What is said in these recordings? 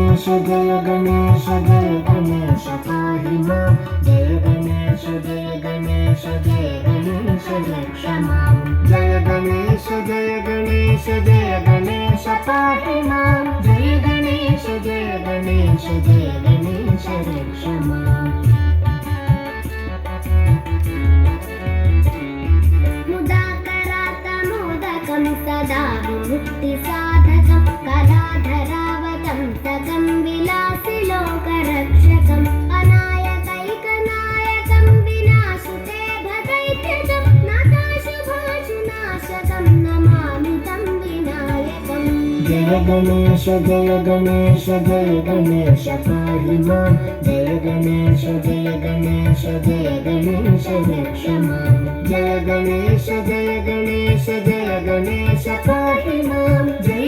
जय गणेश पाहि मां जय गणेश रक्ष मां जय गणेश पाहि मां जय गणेश रक्ष मां मुदाकरातमोदकं सदा मुक्तिसाधकं कलाधरावतं सकं विलासिलोकरक्षकम् अनायकैकनायकं विनाशिते भदैत्यजं नाथाशुभाशुनाशकं नमामि तं विनायकम् जय गणेश पाहि मां जय गणेश रक्ष मां जय गणेश पाहि मां जय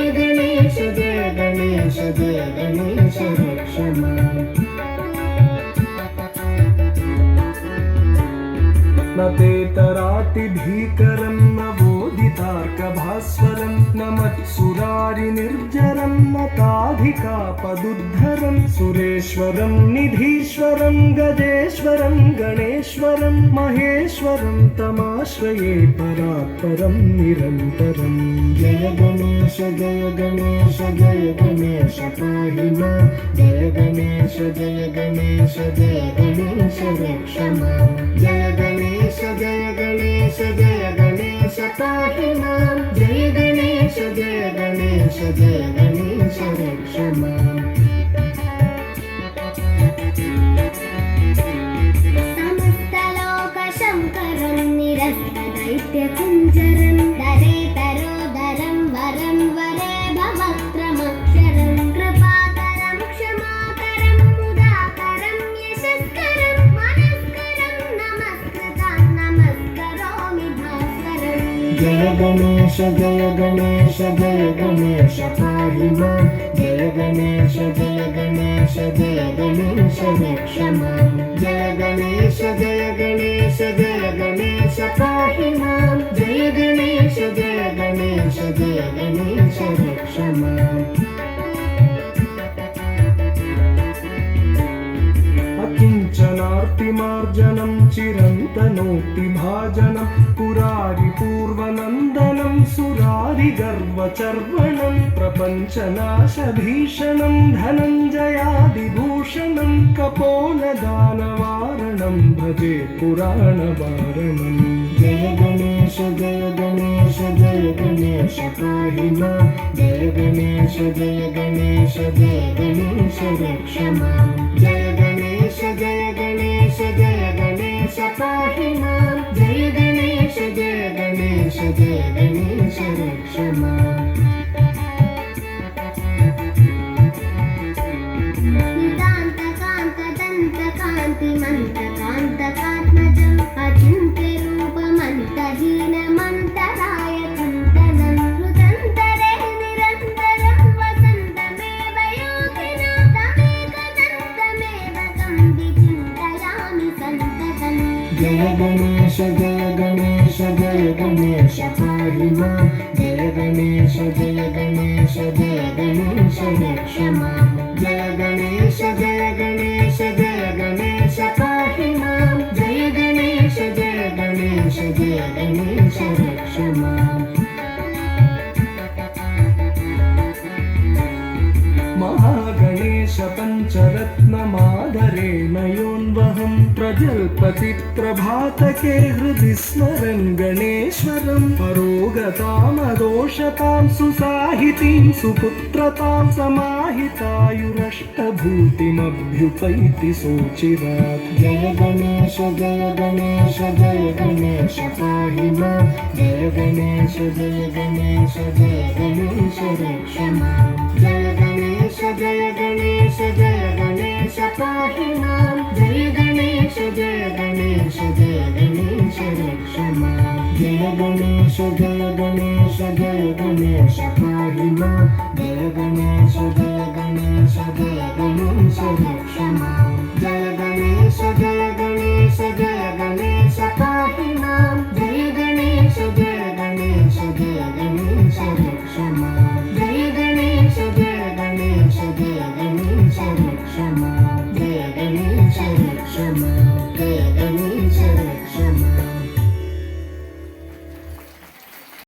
गणेश रक्ष मां न तेतरातिभीकरं न बोधितार्कभास्वरं न मत्सुरारिनिर्जरं न ताधिकापदुद्धरं सुरेश्वरं निधीश्वरं गजेश्वरं गणेश्वरं महेश्वरं तमाश्रये परात्परं निरन्तरम् जय गणेश पाहि मां जय गणेश रक्ष मां जय गणेश पाहि मां जय गणेश रक्ष मां समस्तलोकशङ्करं निरस्तदैत्यकुञ्जरं दरेतरोदरं वरं वरे भवत्रमक्षरं कृपाकरं क्षमाकरं मुदाकरं यशस्करं मनस्करं नमस्करोमि भास्करम् जय गणेश पाहि मां जय गणेश रक्ष मां जय गणेश पाहि मां जय गणेश रक्ष मां अकिञ्चनार्तिमार्जनं चिरन्तनोक्तिभाजनं पुरारिपूर्वनन्दनं सुरारिगर्वचर्वणं प्रपञ्चनाशभीषणं धनञ्जयादिभूषणं कपोलदानवारणं भजे पुराणवारणम् जय गणेश पाहि मां जय गणेश रक्ष मां जय गणेश पाहि मां जय गणेश रक्ष मां नितान्तकान्तदन्तकान्तिमन्तकान्तकात्मजम् अचिन्त्यरूपमन्तहीनमन्तराय चिन्तनं हृदन्तरे निरन्तरं वसन्तमेव योगिना तमेकदन्तमेव तं विचिन्तयामि सन्ततम् जय गणेश पाहि मां जय गणेश रक्ष मां जय गणेश पाहि मां जय गणेश रक्ष मां महागणेश पञ्चरत्नमादरेण योन्वहं प्रजल्पति प्रभातके हृदि स्मरन् गणेश्वरं परोगतामदोषतां सुसाहितीं सुपुत्रतां समाहितायुरष्टभूतिमभ्युपैति सोचिरात् जय गणेश पाहि मां जय गणेश रक्ष मां जय गणेश पाहि मां जय गणेश रक्ष मां जय गणेश पाहि मां जय जय गणेश जय गणेश जय गणेश रक्ष मां जय गणेश जय गणेश जय गणेश पाहि मां जय गणेश जय गणेश जय गणेश रक्ष मां जय गणेश जय गणेश जय गणेश रक्ष मां जय गणेश रक्ष मां जय